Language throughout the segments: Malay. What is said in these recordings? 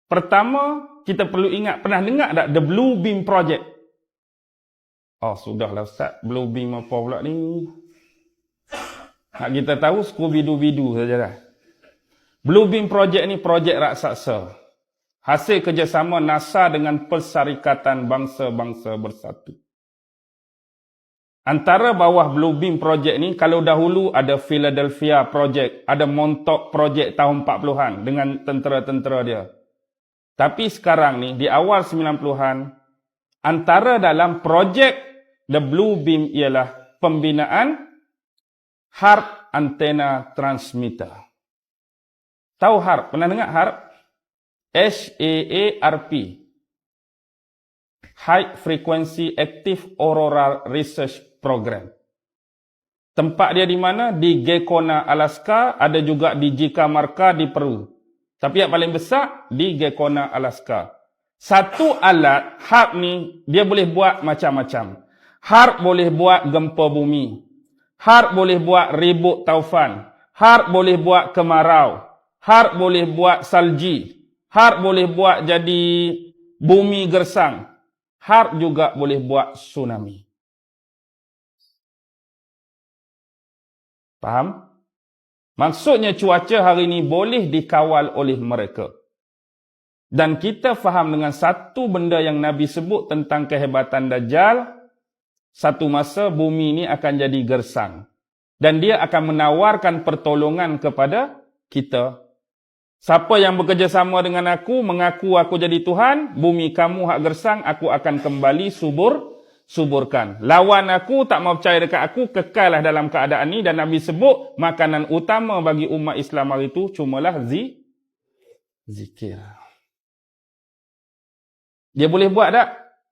Pertama, kita perlu ingat, pernah dengar tak The Blue Beam Project? Oh, sudahlah Ustaz, Blue Beam apa pula ni? Nak kita tahu, Scooby-Doo sajalah. Blue Beam Project ni projek raksasa. Hasil kerjasama NASA dengan Persyarikatan Bangsa-Bangsa Bersatu. Antara bawah Blue Beam Project ni, kalau dahulu ada Philadelphia Project, ada Montauk Project tahun 40-an dengan tentera-tentera dia. Tapi sekarang ni, di awal 90-an, antara dalam projek The Blue Beam ialah pembinaan HAARP Antenna Transmitter. Tahu HAARP? Pernah dengar HAARP? HAARP. High Frequency Active Auroral Research Program. Tempat dia di mana? Di Gecko-na, Alaska, ada juga di Jicamarca di Peru. Tapi yang paling besar di Gecko-na, Alaska. Satu alat HAARP ni dia boleh buat macam-macam. HAARP boleh buat gempa bumi. HAARP boleh buat ribut taufan. HAARP boleh buat kemarau. HAARP boleh buat salji. HAARP boleh buat jadi bumi gersang. HAARP juga boleh buat tsunami. Faham? Maksudnya cuaca hari ini boleh dikawal oleh mereka. Dan kita faham dengan satu benda yang Nabi sebut tentang kehebatan Dajjal, satu masa bumi ini akan jadi gersang. Dan dia akan menawarkan pertolongan kepada kita. Siapa yang bekerjasama dengan aku, mengaku aku jadi Tuhan, bumi kamu hak gersang, aku akan kembali suburkan. Lawan aku, tak mau percaya dekat aku, kekallah dalam keadaan ini. Dan Nabi sebut, makanan utama bagi umat Islam hari itu cumalah zikir. Dia boleh buat tak?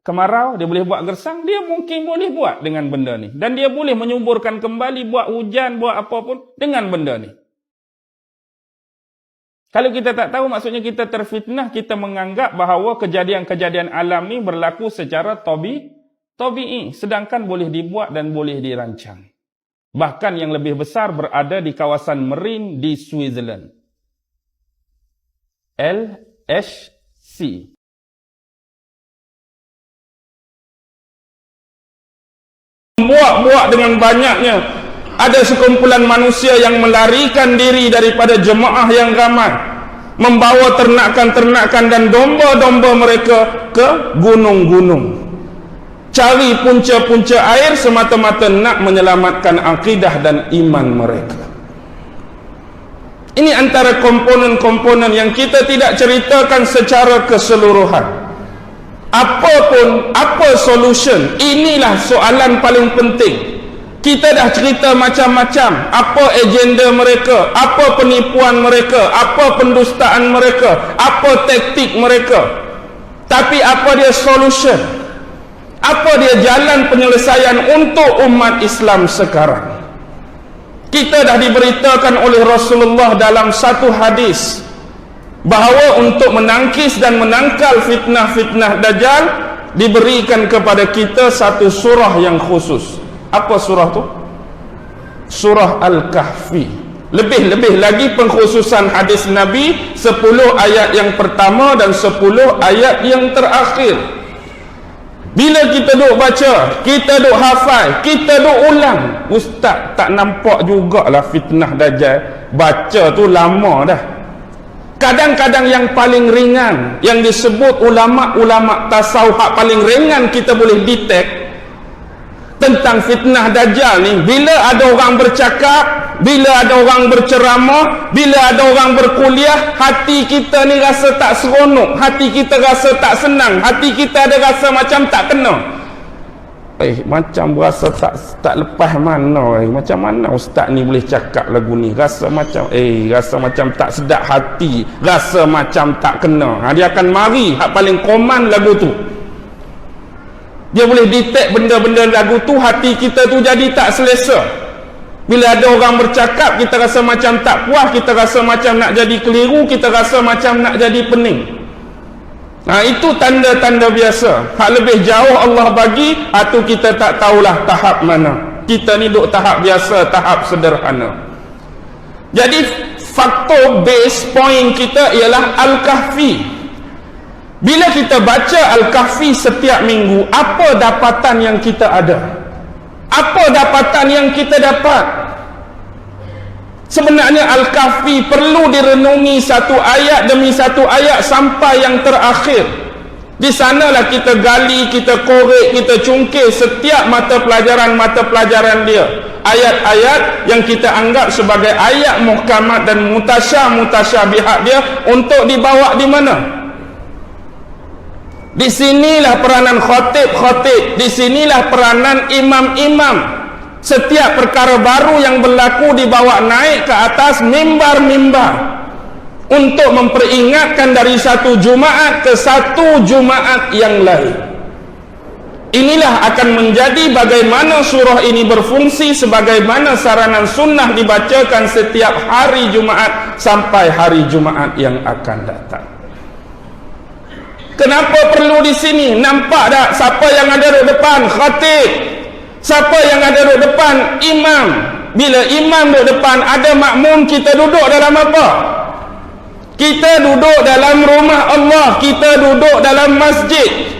Kemarau, dia boleh buat gersang, dia mungkin boleh buat dengan benda ni. Dan dia boleh menyuburkan kembali, buat hujan, buat apa pun dengan benda ni. Kalau kita tak tahu, maksudnya kita terfitnah, kita menganggap bahawa kejadian-kejadian alam ni berlaku secara tabi'i, sedangkan boleh dibuat dan boleh dirancang. Bahkan yang lebih besar berada di kawasan marine di Switzerland. LHC. Buat dengan banyaknya. Ada sekumpulan manusia yang melarikan diri daripada jemaah yang ramai. Membawa ternakan-ternakan dan domba-domba mereka ke gunung-gunung. Cari punca-punca air semata-mata nak menyelamatkan akidah dan iman mereka. Ini antara komponen-komponen yang kita tidak ceritakan secara keseluruhan. Apa solution? Inilah soalan paling penting. Kita dah cerita macam-macam. Apa agenda mereka? Apa penipuan mereka? Apa pendustaan mereka? Apa taktik mereka? Tapi apa dia solution? Apa dia jalan penyelesaian untuk umat Islam sekarang? Kita dah diberitakan oleh Rasulullah dalam satu hadis bahawa untuk menangkis dan menangkal fitnah-fitnah Dajjal diberikan kepada kita satu surah yang khusus. Apa surah tu? Surah Al-Kahfi. Lebih-lebih lagi pengkhususan hadis Nabi, 10 ayat yang pertama dan 10 ayat yang terakhir. Bila kita duk baca, kita duk hafal, kita duk ulang, ustaz tak nampak jugalah fitnah Dajjal. Baca tu lama dah. Kadang-kadang yang paling ringan, yang disebut ulama-ulama tasawuf paling ringan kita boleh detect tentang fitnah Dajjal ni, bila ada orang bercakap, bila ada orang berceramah, bila ada orang berkuliah, hati kita ni rasa tak seronok, hati kita rasa tak senang, hati kita ada rasa macam tak kena. Macam rasa tak lepas mana, macam mana ustaz ni boleh cakap lagu ni, rasa macam tak sedap hati, rasa macam tak kena. Dia akan mari hak paling koman lagu tu. Dia boleh detect benda-benda lagu tu, hati kita tu jadi tak selesa. Bila ada orang bercakap, kita rasa macam tak puas, kita rasa macam nak jadi keliru, kita rasa macam nak jadi pening. Itu tanda-tanda biasa. Hak lebih jauh Allah bagi, itu kita tak tahulah tahap mana. Kita ni duk tahap biasa, tahap sederhana. Jadi faktor base point kita ialah Al-Kahfi. Bila kita baca Al-Kahfi setiap minggu, apa dapatan yang kita ada? Apa dapatan yang kita dapat? Sebenarnya Al-Kahfi perlu direnungi satu ayat demi satu ayat sampai yang terakhir. Di sanalah kita gali, kita korek, kita cungkir setiap mata pelajaran dia. Ayat-ayat yang kita anggap sebagai ayat muhkamat dan mutasyabihat dia untuk dibawa di mana? Di sinilah peranan khatib, di sinilah peranan imam-imam. Setiap perkara baru yang berlaku dibawa naik ke atas mimbar-mimbar untuk memperingatkan dari satu Jumaat ke satu Jumaat yang lain. Inilah akan menjadi bagaimana surah ini berfungsi, sebagaimana saranan sunnah dibacakan setiap hari Jumaat sampai hari Jumaat yang akan datang. Kenapa perlu di sini? Nampak tak siapa yang ada di depan? Khatib. Siapa yang ada di depan? Imam. Bila imam di depan, ada makmum, kita duduk dalam apa? Kita duduk dalam rumah Allah, kita duduk dalam masjid.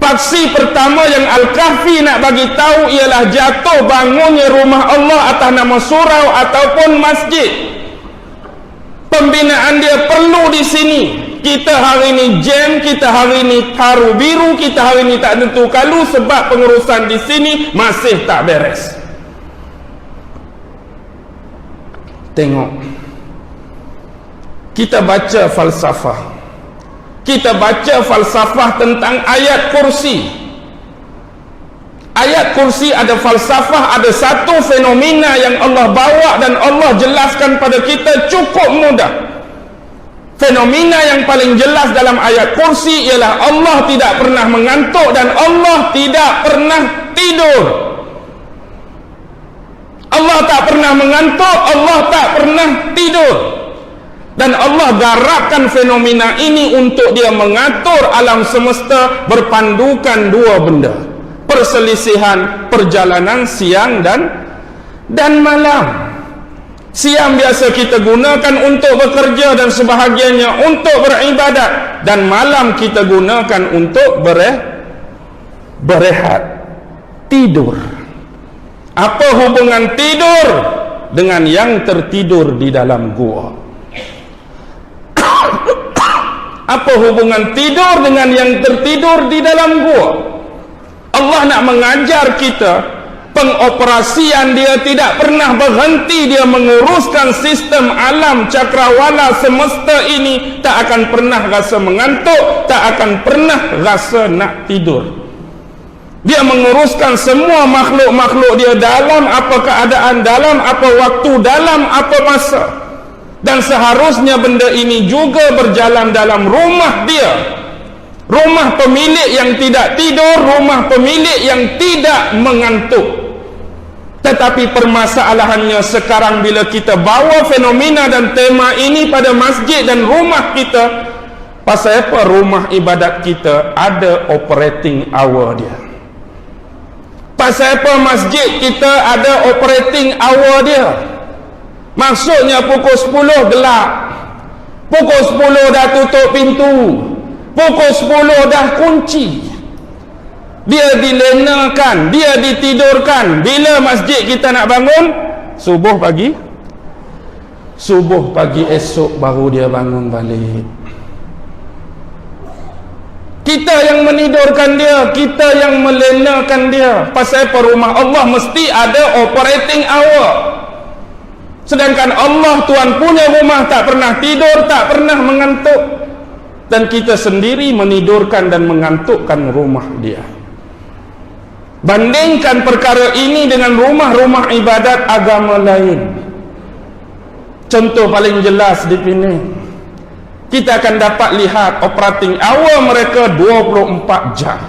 Paksi pertama yang Al-Kahfi nak bagi tahu ialah jatuh bangunnya rumah Allah atas nama surau ataupun masjid. Pembinaan dia perlu di sini. Kita hari ini jam, kita hari ini taruh biru, kita hari ini tak tentu kalu sebab pengurusan di sini masih tak beres. Tengok, kita baca falsafah, kita baca falsafah tentang ayat kursi. Ayat kursi ada falsafah, ada satu fenomena yang Allah bawa dan Allah jelaskan pada kita cukup mudah. Fenomena yang paling jelas dalam ayat kursi ialah Allah tidak pernah mengantuk dan Allah tidak pernah tidur. Allah tak pernah mengantuk, Allah tak pernah tidur. Dan Allah garapkan fenomena ini untuk dia mengatur alam semesta berpandukan dua benda: perselisihan perjalanan siang dan malam. Siang biasa kita gunakan untuk bekerja dan sebahagiannya untuk beribadat, dan malam kita gunakan untuk berehat, tidur. Apa hubungan tidur dengan yang tertidur di dalam gua? Apa hubungan tidur dengan yang tertidur di dalam gua? Allah nak mengajar kita pengoperasian dia tidak pernah berhenti. Dia menguruskan sistem alam cakrawala semesta ini, tak akan pernah rasa mengantuk, tak akan pernah rasa nak tidur. Dia menguruskan semua makhluk-makhluk dia dalam apa keadaan, dalam apa waktu, dalam apa masa. Dan seharusnya benda ini juga berjalan dalam rumah dia. Rumah pemilik yang tidak tidur, rumah pemilik yang tidak mengantuk. Tetapi permasalahannya sekarang bila kita bawa fenomena dan tema ini pada masjid dan rumah kita, pasal apa rumah ibadat kita ada operating hour dia? Pasal apa masjid kita ada operating hour dia? Maksudnya pukul 10 gelap, pukul 10 dah tutup pintu, pukul 10 dah kunci. Dia dilenakan, dia ditidurkan. Bila masjid kita nak bangun? Subuh pagi. Subuh pagi esok baru dia bangun balik. Kita yang menidurkan dia, kita yang melenakan dia. Pasal apa? Rumah Allah mesti ada operating hour. Sedangkan Allah, Tuhan punya rumah, tak pernah tidur, tak pernah mengantuk. Dan kita sendiri menidurkan dan mengantukkan rumah dia. Bandingkan perkara ini dengan rumah-rumah ibadat agama lain. Contoh paling jelas di sini, kita akan dapat lihat operating hour mereka 24 jam.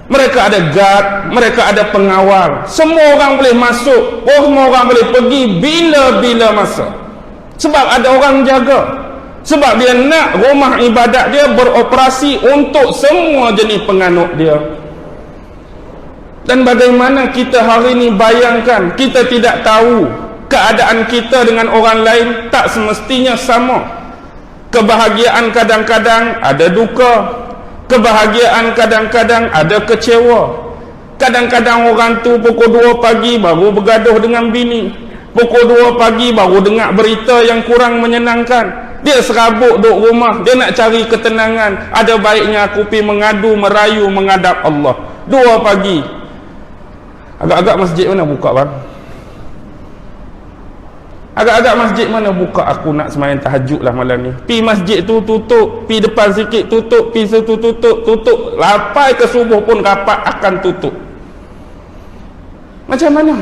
Mereka ada guard, mereka ada pengawal. Semua orang boleh masuk, semua orang boleh pergi bila-bila masa. Sebab ada orang jaga. Sebab dia nak rumah ibadat dia beroperasi untuk semua jenis penganut dia. Dan bagaimana kita hari ini bayangkan, kita tidak tahu keadaan kita dengan orang lain tak semestinya sama. Kebahagiaan kadang-kadang ada duka, kebahagiaan kadang-kadang ada kecewa. Kadang-kadang orang tu pukul 2 pagi baru bergaduh dengan bini, pukul 2 pagi baru dengar berita yang kurang menyenangkan. Dia serabut duduk rumah, dia nak cari ketenangan. Ada baiknya aku pergi mengadu, merayu, menghadap Allah. 2 pagi. Agak-agak masjid mana buka bang? Agak-agak masjid mana buka? Aku nak sembahyang tahajud lah malam ni. Pi masjid tu tutup, pi depan sikit tutup, pi situ tutup. Sampai ke subuh pun rapat akan tutup. Macam mana?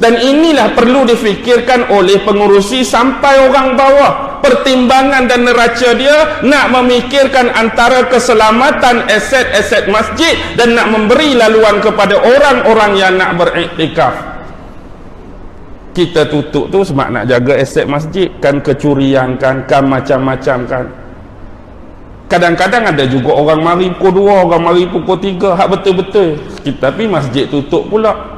Dan inilah perlu difikirkan oleh pengurusi sampai orang bawah. Pertimbangan dan neraca dia nak memikirkan antara keselamatan aset-aset masjid dan nak memberi laluan kepada orang-orang yang nak beriktikaf. Kita tutup tu sebab nak jaga aset masjid, kan kecurian kan macam-macam kan. Kadang-kadang ada juga orang mari pukul 2, orang mari pukul 3, hak betul-betul. Kita pergi masjid tutup pula.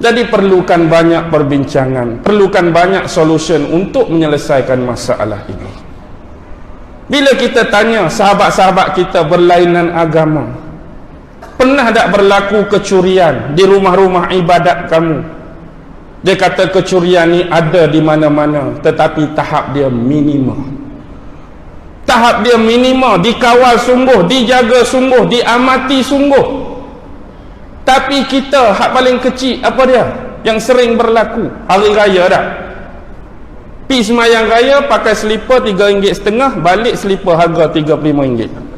Jadi perlukan banyak perbincangan, perlukan banyak solution untuk menyelesaikan masalah ini. Bila kita tanya sahabat-sahabat kita berlainan agama, pernah tak berlaku kecurian di rumah-rumah ibadat kamu? Dia kata kecurian ni ada di mana-mana, tetapi tahap dia minima. Tahap dia minima, dikawal sungguh, dijaga sungguh, diamati sungguh. Tapi kita hak paling kecil apa dia? Yang sering berlaku hari raya dah. Pi semayang raya pakai selipar RM3.5, balik selipar harga RM35.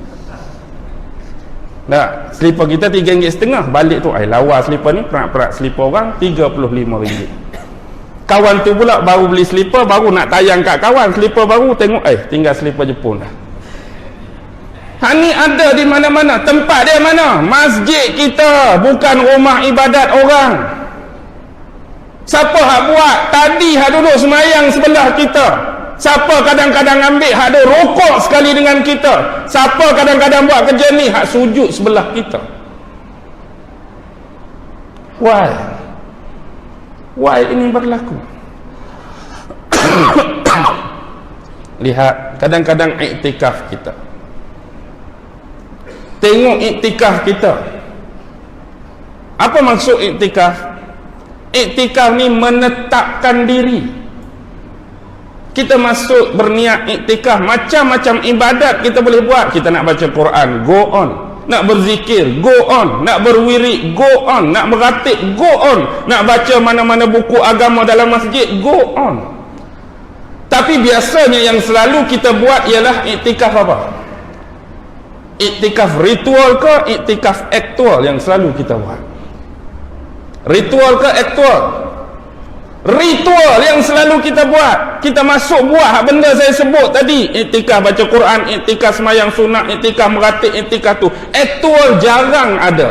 Nah, selipar kita RM3.5, balik tu lawa selipar ni, perak-perak selipar orang RM35. Kawan tu pula baru beli selipar, baru nak tayang kat kawan selipar baru, tengok tinggal selipar Jepun dah. Ni ada di mana-mana. Tempat dia mana? Masjid kita, bukan rumah ibadat orang. Siapa hak buat? Tadi hak duduk semayang sebelah kita. Siapa kadang-kadang ambil hak dia rokok sekali dengan kita. Siapa kadang-kadang buat kerja ni hak sujud sebelah kita. Why ini berlaku? Lihat kadang-kadang iktikaf kita. Tengok iktikaf kita. Apa maksud iktikaf? Iktikaf ni menetapkan diri. Kita masuk berniat iktikaf, macam-macam ibadat kita boleh buat. Kita nak baca Quran, go on. Nak berzikir, go on. Nak berwirid, go on. Nak meratib, go on. Nak baca mana-mana buku agama dalam masjid, go on. Tapi biasanya yang selalu kita buat ialah iktikaf apa? Iktikaf ritual ke iktikaf aktual yang selalu kita buat? Ritual ke aktual? Ritual yang selalu kita buat. Kita masuk buat benda saya sebut tadi. Iktikaf baca Quran, iktikaf semayang sunat, iktikaf meratib, iktikaf tu. Aktual jarang ada.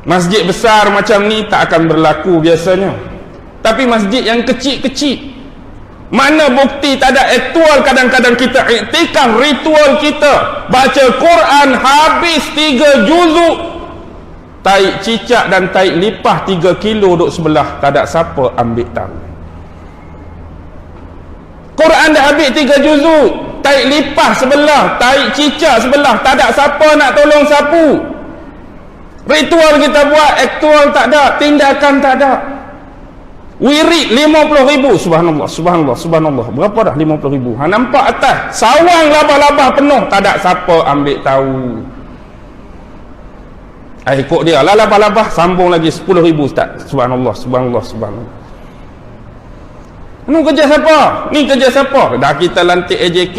Masjid besar macam ni tak akan berlaku biasanya. Tapi masjid yang kecil-kecil, mana bukti tak ada aktual? Kadang-kadang kita iktikaf ritual kita. Baca Quran habis 3 juzuk. Taik cicak dan taik lipah 3 kilo duduk sebelah. Tak ada siapa ambil tahu. Quran dah habis 3 juzuk. Taik lipah sebelah, taik cicak sebelah. Tak ada siapa nak tolong sapu. Ritual kita buat, aktual tak ada, tindakan tak ada. Wirid 50,000. Subhanallah, subhanallah, subhanallah. Berapa dah 50,000? Nampak atas sawang labah-labah penuh, tak ada siapa ambil tahu. Ikut dia lah labah-labah, sambung lagi 10,000 ustaz. Subhanallah, subhanallah, subhanallah. Ini kerja siapa? Ni kerja siapa? Dah kita lantik AJK.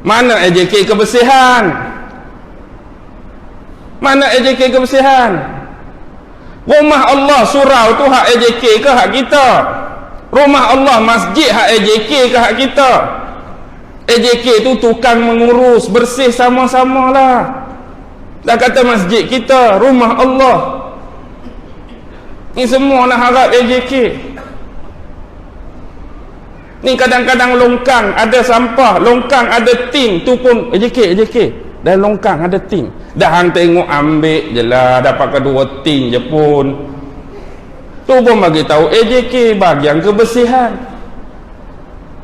Mana AJK kebersihan? Mana AJK kebersihan? Rumah Allah surau tu hak AJK ke hak kita? Rumah Allah masjid hak AJK ke hak kita? AJK tu tukang mengurus, bersih sama-sama lah. Dah kata masjid kita, rumah Allah. Ni semua nak harap AJK. Ni kadang-kadang longkang ada sampah, longkang ada tin, tu pun AJK. Dan longkang ada tin. Dah hang tengok ambil je lah, dapat kedua tin je pun. Tu pun bagi tahu AJK bahagian kebersihan.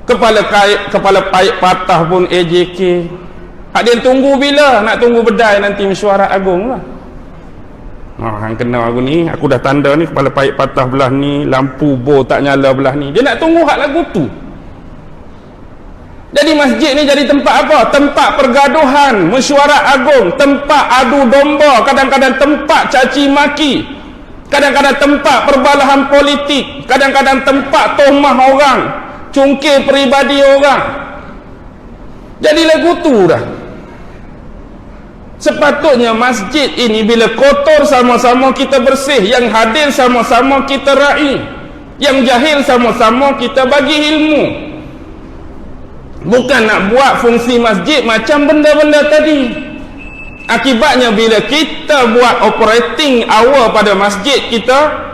kepala paik patah pun AJK. Dia tunggu bila nak tunggu bedai nanti mesyuarat agung lah. Hang kena aku ni, aku dah tanda ni kepala paik patah belah ni, lampu bor tak nyala belah ni. Dia nak tunggu hak lagu tu. Jadi masjid ni jadi tempat apa? Tempat pergaduhan, mesyuarat agung, tempat adu domba, kadang-kadang tempat caci maki, kadang-kadang tempat perbalahan politik, kadang-kadang tempat tuhmah orang, cungkir peribadi orang. Jadi lagu tu dah. Sepatutnya masjid ini bila kotor sama-sama kita bersih, yang hadir sama-sama kita raih, yang jahil sama-sama kita bagi ilmu. Bukan nak buat fungsi masjid macam benda-benda tadi. Akibatnya bila kita buat operating hour pada masjid kita,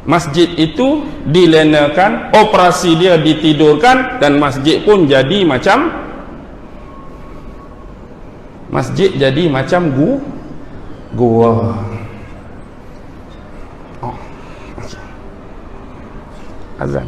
masjid itu dilenakan, operasi dia ditidurkan, dan masjid pun jadi macam gua. Azan.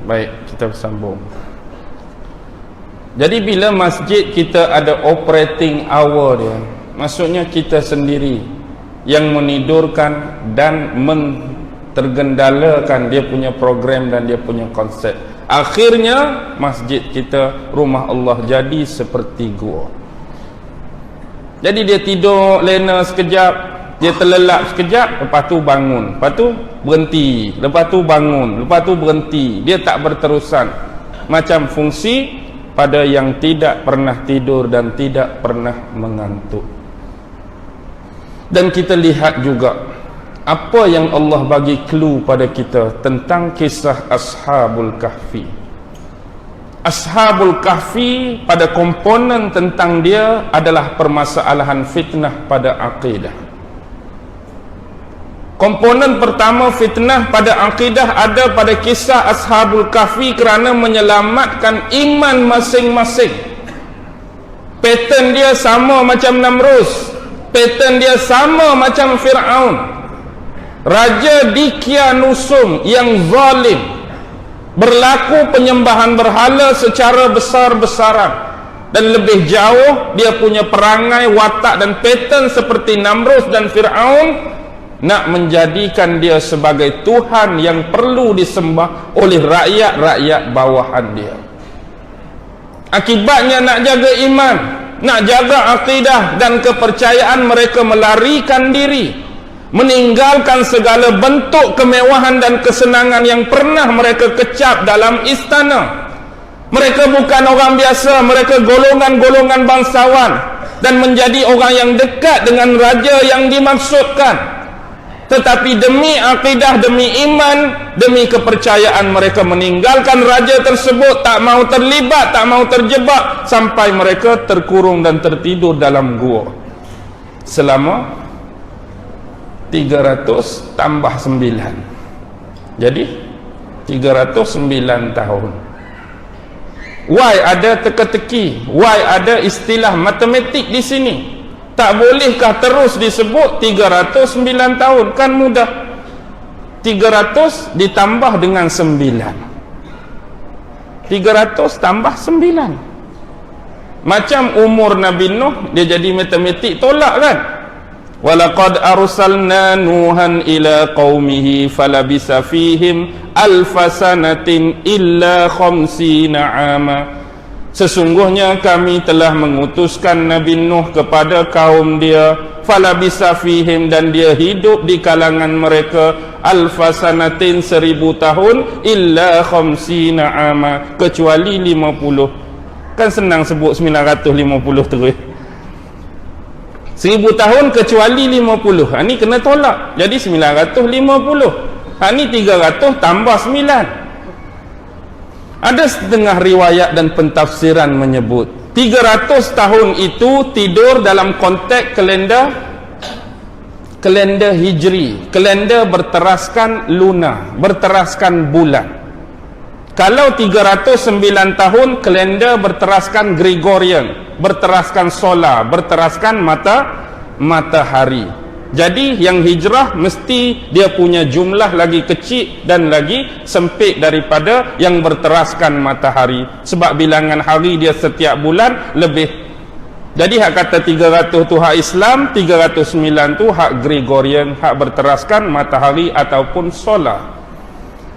Baik, kita bersambung. Jadi bila masjid kita ada operating hour dia, maksudnya kita sendiri yang menidurkan dan tergendalakan dia punya program dan dia punya konsep. Akhirnya masjid kita, rumah Allah, jadi seperti gua. Jadi dia tidur lena sekejap, dia terlelap sekejap, lepas tu bangun, lepas tu berhenti, lepas tu bangun, lepas tu berhenti. Dia tak berterusan. Macam fungsi pada yang tidak pernah tidur dan tidak pernah mengantuk. Dan kita lihat juga apa yang Allah bagi clue pada kita tentang kisah Ashabul Kahfi. Ashabul Kahfi pada komponen tentang dia adalah permasalahan fitnah pada akidah. Komponen pertama fitnah pada akidah ada pada kisah Ashabul Kahfi kerana menyelamatkan iman masing-masing. Pattern dia sama macam Namrus, pattern dia sama macam Fir'aun, Raja Dikyanusum yang zalim, berlaku penyembahan berhala secara besar-besaran, dan lebih jauh dia punya perangai, watak dan pattern seperti Namrud dan Fir'aun, nak menjadikan dia sebagai Tuhan yang perlu disembah oleh rakyat-rakyat bawahan dia. Akibatnya nak jaga iman, nak jaga akidah dan kepercayaan, mereka melarikan diri, meninggalkan segala bentuk kemewahan dan kesenangan yang pernah mereka kecap dalam istana. Mereka bukan orang biasa, mereka golongan-golongan bangsawan dan menjadi orang yang dekat dengan raja yang dimaksudkan. Tetapi demi akidah, demi iman, demi kepercayaan, mereka meninggalkan raja tersebut, tak mau terlibat, tak mau terjebak, sampai mereka terkurung dan tertidur dalam gua selama 300 tambah 9, jadi 309 tahun. Why ada teka-teki? Why ada istilah matematik di sini? Tak bolehkah terus disebut 309 tahun? Kan mudah. 300 ditambah dengan 9. 300 tambah 9. Macam umur Nabi Nuh, dia jadi matematik tolak kan? Walaqad arsalna Nuhan ila qaumihi falabisa fihim alfasanatin illa khamsina ama. Sesungguhnya kami telah mengutuskan Nabi Nuh kepada kaum dia, falabisa fihim, dan dia hidup di kalangan mereka, alfasanatin 1000 tahun, illa khamsina ama, kecuali 50. Kan senang sebut 950 terus. 1000 tahun kecuali 50. Ini kena tolak. Jadi 950. Ini 300 tambah 9. Ada setengah riwayat dan pentafsiran menyebut 300 tahun itu tidur dalam konteks kalender hijri, kalender berteraskan lunar, berteraskan bulan. Kalau 309 tahun, kalender berteraskan Gregorian, berteraskan solar, berteraskan matahari. Jadi yang hijrah mesti dia punya jumlah lagi kecil dan lagi sempit daripada yang berteraskan matahari, sebab bilangan hari dia setiap bulan lebih. Jadi hak kata 300 tu hak Islam, 309 tu hak Gregorian, hak berteraskan matahari ataupun solar.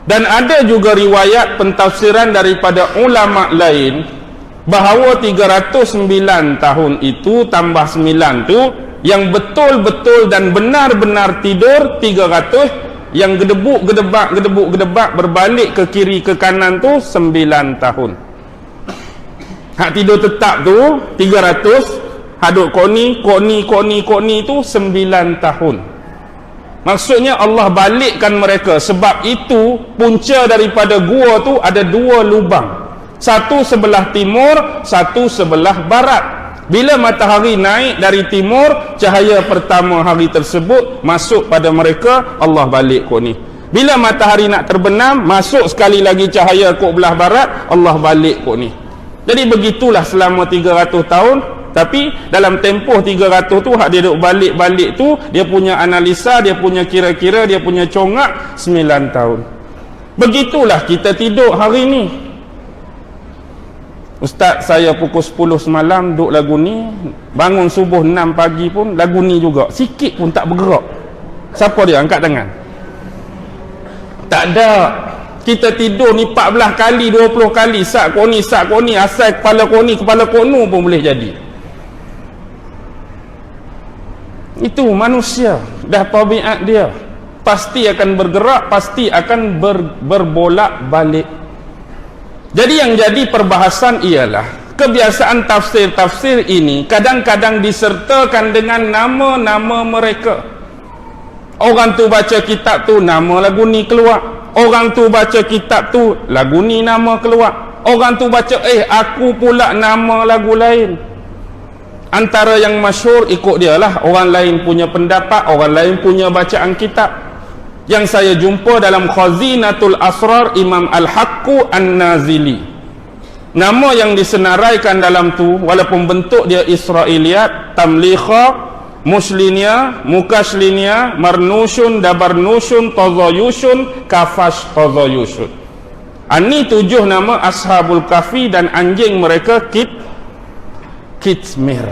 Dan ada juga riwayat pentafsiran daripada ulama lain bahawa 309 tahun itu tambah 9 tu yang betul-betul dan benar-benar tidur 300, yang gedebuk-gedebak berbalik ke kiri ke kanan tu 9 tahun. Hak tidur tetap tu 300, haduk koni tu 9 tahun. Maksudnya Allah balikkan mereka, sebab itu punca daripada gua tu ada 2 lubang, satu sebelah timur, satu sebelah barat. Bila matahari naik dari timur, cahaya pertama hari tersebut masuk pada mereka, Allah balik kok ni. Bila matahari nak terbenam, masuk sekali lagi cahaya kok belah barat, Allah balik kok ni. Jadi begitulah selama 300 tahun. Tapi dalam tempoh 300 tu, hak dia duduk balik-balik tu, dia punya analisa, dia punya kira-kira, dia punya congak 9 tahun. Begitulah kita tidur hari ni. Ustaz, saya pukul 10 semalam duduk lagu ni, bangun subuh 6 pagi pun lagu ni juga, sikit pun tak bergerak. Siapa dia? Angkat tangan. Tak ada. Kita tidur ni 14 kali, 20 kali, sak koni, asal kepala koni, kepala kono pun boleh jadi. Itu manusia, dah tabiat dia, pasti akan bergerak, pasti akan berbolak balik. Jadi yang jadi perbahasan ialah kebiasaan tafsir-tafsir ini kadang-kadang disertakan dengan nama-nama mereka. Orang tu baca kitab tu, nama lagu ni keluar. Orang tu baca kitab tu, lagu ni nama keluar. Orang tu baca, aku pula nama lagu lain. Antara yang masyhur ikut dia lah, orang lain punya pendapat, orang lain punya bacaan kitab. Yang saya jumpa dalam Khazinatul Asrar Imam Al-Haqqu An-Nazili, nama yang disenaraikan dalam tu, walaupun bentuk dia Israiliyat, Tamlikha, Muslinia, Mukashlinia, Marnushun, Dabarnushun, Tazayushun, Kafash Tazayushun. Ini 7 nama Ashabul Kahfi dan anjing mereka Kitmir.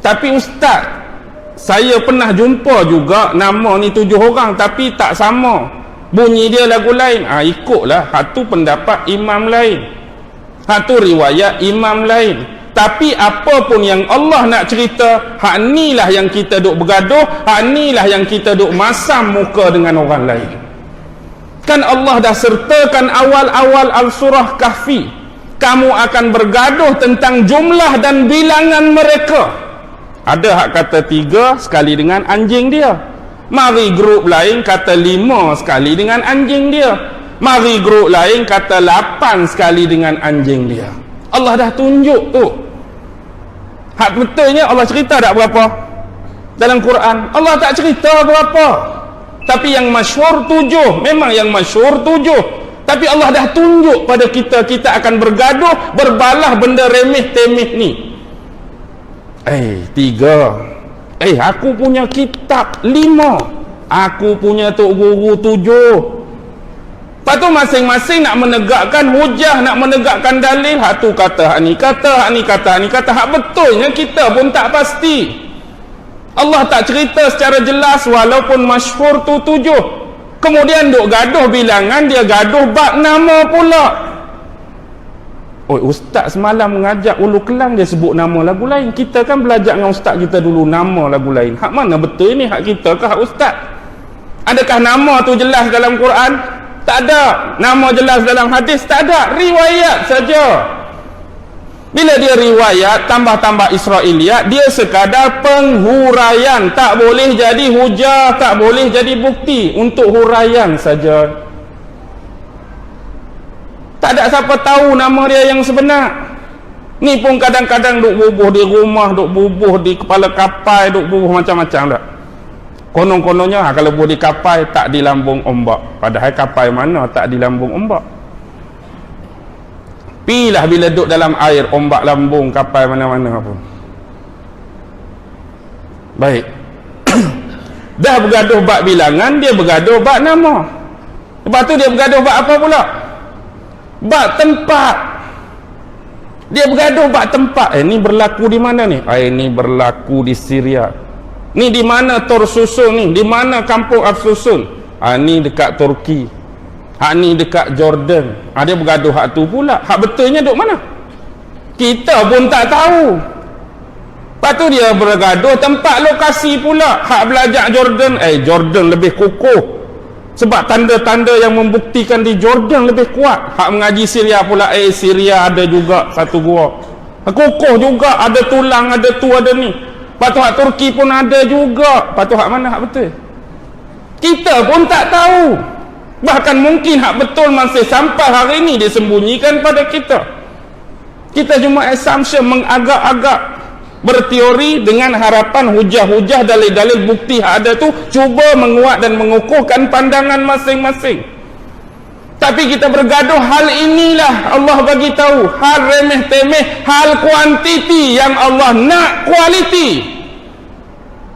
Tapi ustaz, saya pernah jumpa juga nama ni 7 orang tapi tak sama, bunyi dia lagu lain. Ikutlah, hak tu pendapat imam lain, hak tu riwayat imam lain. Tapi apa pun yang Allah nak cerita, hak ni lah yang kita duk bergaduh, hak ni lah yang kita duk masam muka dengan orang lain. Kan Allah dah sertakan awal-awal al-surah Kahfi, kamu akan bergaduh tentang jumlah dan bilangan mereka. Ada hak kata 3 sekali dengan anjing dia, mari grup lain kata 5 sekali dengan anjing dia, mari grup lain kata 8 sekali dengan anjing dia. Allah dah tunjuk tu. Hak betulnya Allah cerita tak berapa dalam Quran? Allah tak cerita berapa. Tapi yang masyhur 7, memang yang masyhur 7. Tapi Allah dah tunjuk pada kita, kita akan bergaduh, berbalah benda remeh-temeh ni. 3. Aku punya kitab 5, aku punya tok guru 7. Lepas tu masing-masing nak menegakkan hujah, nak menegakkan dalil. Hak tu kata, hak ni kata, hak ni kata, hak ni kata. Hak betulnya kita pun tak pasti. Allah tak cerita secara jelas walaupun masyhur tu 7. Kemudian duk gaduh bilangan, dia gaduh bab nama pula. Ustaz semalam mengajak Ulu Kelang, dia sebut nama lagu lain. Kita kan belajar dengan ustaz kita dulu nama lagu lain. Hak mana betul ni, hak kita ke hak ustaz? Adakah nama tu jelas dalam Quran? Tak ada. Nama jelas dalam hadis? Tak ada. Riwayat saja. Bila dia riwayat tambah-tambah Israiliyat, dia sekadar penghuraian, tak boleh jadi hujah, tak boleh jadi bukti, untuk huraian saja. Tak ada siapa tahu nama dia yang sebenar. Ni pun kadang-kadang duk bubuh di rumah, duk bubuh di kepala kapal, duk bubuh macam-macam tak. Konon-kononnya kalau bubuh di kapal tak di lambung ombak. Padahal kapal mana tak di lambung ombak? Pilah bila duduk dalam air, ombak lambung kapal mana-mana pun. Baik. Dah bergaduh bab bilangan, dia bergaduh bab nama. Lepas tu dia bergaduh bab apa pula? Bab tempat. Dia bergaduh bab tempat. Ni berlaku di mana ni? Ini berlaku di Syria. Ni di mana Torsusun ni? Di mana kampung Afsusun? Ni dekat Turki. Hak ni dekat Jordan. Dia bergaduh hak tu pula. Hak betulnya duk mana? Kita pun tak tahu. Lepas tu dia bergaduh tempat lokasi pula. Hak belajar Jordan, Jordan lebih kukuh. Sebab tanda-tanda yang membuktikan di Jordan lebih kuat. Hak mengaji Syria pula, Syria ada juga satu gua. Kukuh juga, ada tulang, ada tu, ada ni. Lepas tu hak Turki pun ada juga. Lepas tu hak mana hak betul? Kita pun tak tahu. Bahkan mungkin hak betul masih sampai hari ini disembunyikan pada kita. Kita cuma assumption, mengagak-agak, berteori dengan harapan hujah-hujah, dalil-dalil, bukti ada tu, cuba menguat dan mengukuhkan pandangan masing-masing. Tapi kita bergaduh hal inilah Allah bagi tahu, hal remeh-temeh, hal kuantiti yang Allah nak kualiti.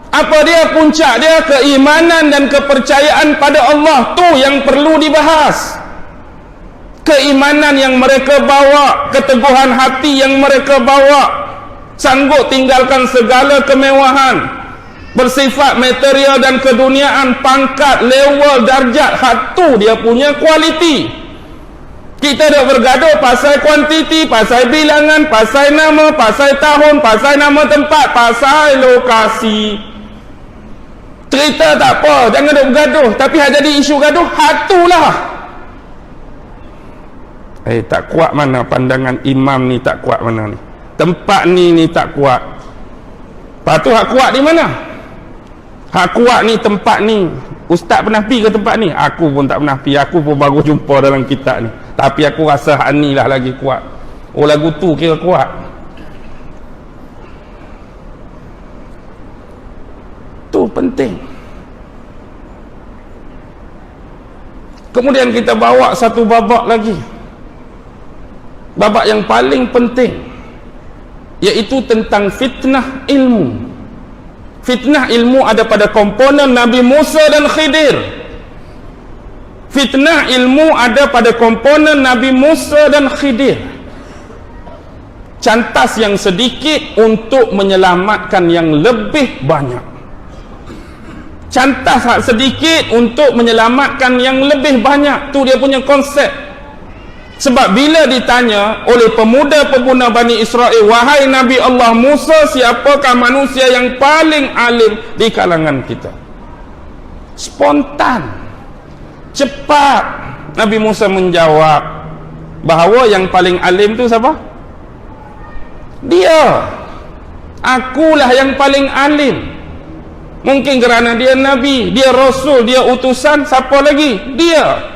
Apa dia puncak dia? Keimanan dan kepercayaan pada Allah, tu yang perlu dibahas. Keimanan yang mereka bawa, keteguhan hati yang mereka bawa, sanggup tinggalkan segala kemewahan, bersifat material dan keduniaan, pangkat, level, darjat. Hak tu dia punya kualiti. Kita dah bergaduh pasal kuantiti, pasal bilangan, pasal nama, pasal tahun, pasal nama tempat, pasal lokasi. Cerita tak apa, jangan dah bergaduh. Tapi hak jadi isu gaduh, hak tu lah. Tak kuat mana pandangan imam ni, tak kuat mana ni. Tempat ni tak kuat. Lepas tu hak kuat di mana? Hak kuat ni tempat ni. Ustaz pernah pergi ke tempat ni? Aku pun tak pernah pergi. Aku pun baru jumpa dalam kitab ni. Tapi aku rasa hak ni lah lagi kuat. Lagu tu kira kuat. Tu penting. Kemudian kita bawa satu babak lagi. Babak yang paling penting, iaitu tentang fitnah ilmu. Fitnah ilmu ada pada komponen Nabi Musa dan Khidir. Fitnah ilmu ada pada komponen Nabi Musa dan Khidir. cantas yang sedikit untuk menyelamatkan yang lebih banyak. Cantas sedikit untuk menyelamatkan yang lebih banyak. Tu dia punya konsep. Sebab bila ditanya oleh pemuda-pemuda Bani Israel, wahai Nabi Allah Musa, siapakah manusia yang paling alim di kalangan kita? Spontan, cepat Nabi Musa menjawab bahawa yang paling alim tu siapa? Dia. Akulah yang paling alim. Mungkin kerana dia Nabi, dia Rasul, dia utusan. Siapa lagi? Dia.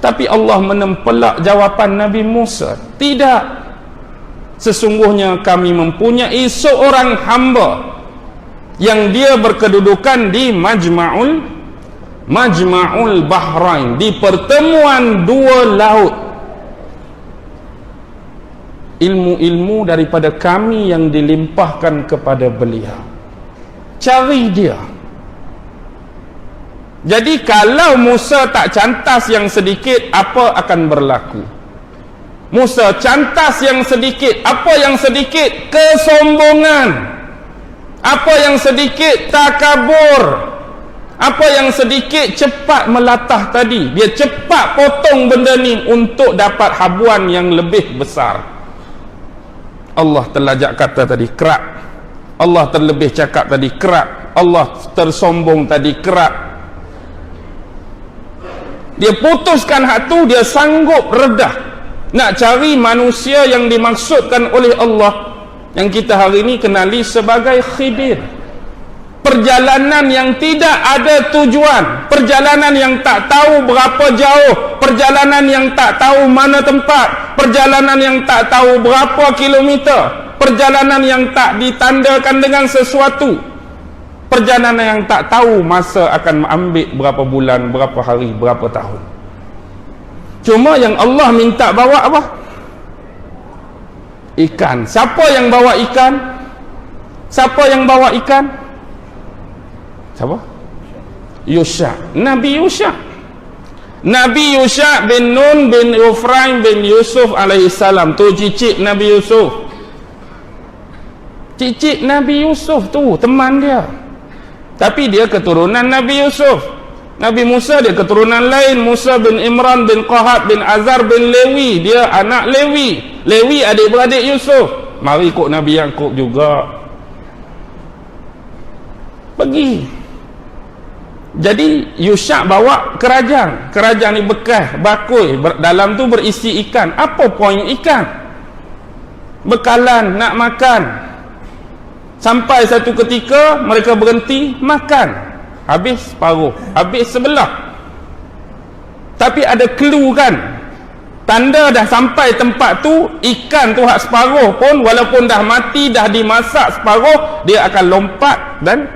Tapi Allah menempelak jawapan Nabi Musa. Tidak. Sesungguhnya kami mempunyai seorang hamba yang dia berkedudukan di Majma'ul Bahrain, di pertemuan dua laut. Ilmu-ilmu daripada kami yang dilimpahkan kepada beliau. Cari dia. Jadi kalau Musa tak cantas yang sedikit, apa akan berlaku? Musa cantas yang sedikit. Apa yang sedikit? Kesombongan. Apa yang sedikit? Takabur. Apa yang sedikit? Cepat melatah tadi. Dia cepat potong benda ni untuk dapat habuan yang lebih besar. Allah terlajak kata tadi kerak. Allah terlebih cakap tadi kerak. Allah tersombong tadi kerak. Dia putuskan hak tu, dia sanggup redah nak cari manusia yang dimaksudkan oleh Allah, yang kita hari ini kenali sebagai Khidir. Perjalanan yang tidak ada tujuan, perjalanan yang tak tahu berapa jauh, perjalanan yang tak tahu mana tempat, perjalanan yang tak tahu berapa kilometer, perjalanan yang tak ditandakan dengan sesuatu, perjalanan yang tak tahu masa akan ambil berapa bulan, berapa hari, berapa tahun. Cuma yang Allah minta bawa apa? Ikan. Siapa yang bawa ikan? Siapa yang bawa ikan? Siapa? Yusha. Nabi Yusha. Nabi Yusha bin Nun bin Ufraim bin Yusuf alaihissalam. Tu cicit Nabi Yusuf. Cicit Nabi Yusuf tu, teman dia. Tapi dia keturunan Nabi Yusuf. Nabi Musa dia keturunan lain. Musa bin Imran bin Qahat bin Azar bin Lewi. Dia anak Lewi. Lewi adik-beradik Yusuf. Mari ikut Nabi Yaqub juga. Pergi. Jadi Yusha bawa kerajaan. Kerajaan ni bekas, bakul. Dalam tu berisi ikan. Apa poin ikan? Bekalan, nak makan. Sampai satu ketika mereka berhenti makan. Habis separuh, habis sebelah. Tapi ada clue kan? Tanda dah sampai tempat tu, ikan tu hak separuh pun, walaupun dah mati, dah dimasak separuh, dia akan lompat dan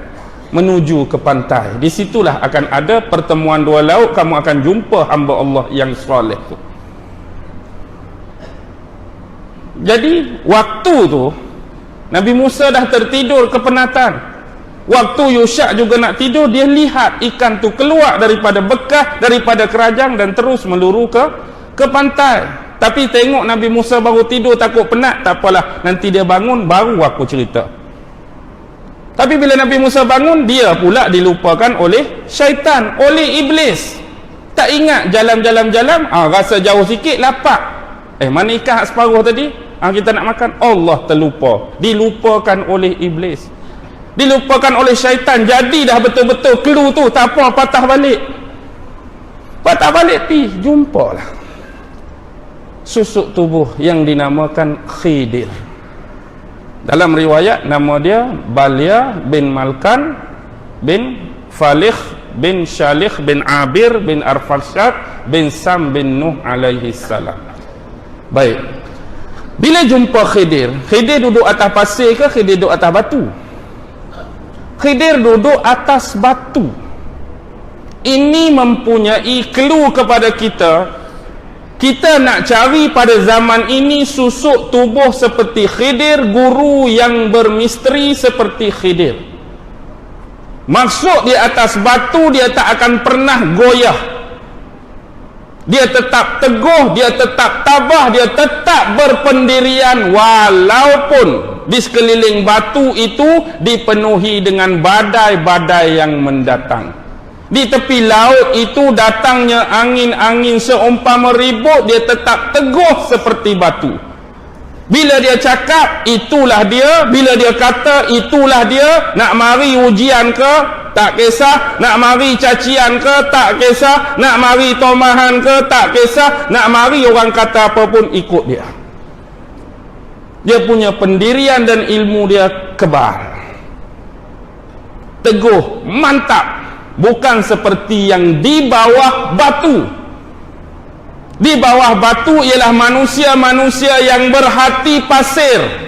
menuju ke pantai. Di situlah akan ada pertemuan dua laut. Kamu akan jumpa hamba Allah yang soleh tu. Jadi waktu tu Nabi Musa dah tertidur kepenatan. Waktu Yusha juga nak tidur, dia lihat ikan tu keluar daripada bekas, daripada kerajaan dan terus meluru ke pantai. Tapi tengok Nabi Musa baru tidur, takut penat. Tak apalah, nanti dia bangun baru aku cerita. Tapi bila Nabi Musa bangun, dia pula dilupakan oleh syaitan, oleh iblis. Tak ingat jalan-jalan, rasa jauh sikit, lapar. Mana ikan hak separuh tadi? Kita nak makan. Allah terlupa. Dilupakan oleh iblis. Dilupakan oleh syaitan. Jadi dah betul-betul clue tu. Tak apa, patah balik. Patah balik, jumpalah susuk tubuh yang dinamakan Khidir. Dalam riwayat nama dia Balia bin Malkan bin Falih bin Shalih bin Abir bin Arfalsyad bin Sam bin Nuh alaihi salam. Baik. Bila jumpa Khidir, Khidir duduk atas pasir ke Khidir duduk atas batu? Khidir duduk atas batu. Ini mempunyai clue kepada kita. Kita nak cari pada zaman ini susuk tubuh seperti Khidir, guru yang bermisteri seperti Khidir. Maksud di atas batu dia tak akan pernah goyah. dia tetap teguh, dia tetap tabah, dia tetap berpendirian walaupun di sekeliling batu itu dipenuhi dengan badai-badai yang mendatang. Di tepi laut itu datangnya angin-angin seumpama ribut, dia tetap teguh seperti batu. Bila dia cakap, itulah dia. Bila dia kata, itulah dia. Nak mari ujian ke, tak kisah. Nak mari cacian ke, tak kisah. Nak mari tomahan ke, tak kisah. Nak mari orang kata apa pun, ikut dia. Dia punya pendirian dan ilmu dia kebal, teguh, mantap. Bukan seperti yang di bawah batu. Di bawah batu ialah manusia-manusia yang berhati pasir.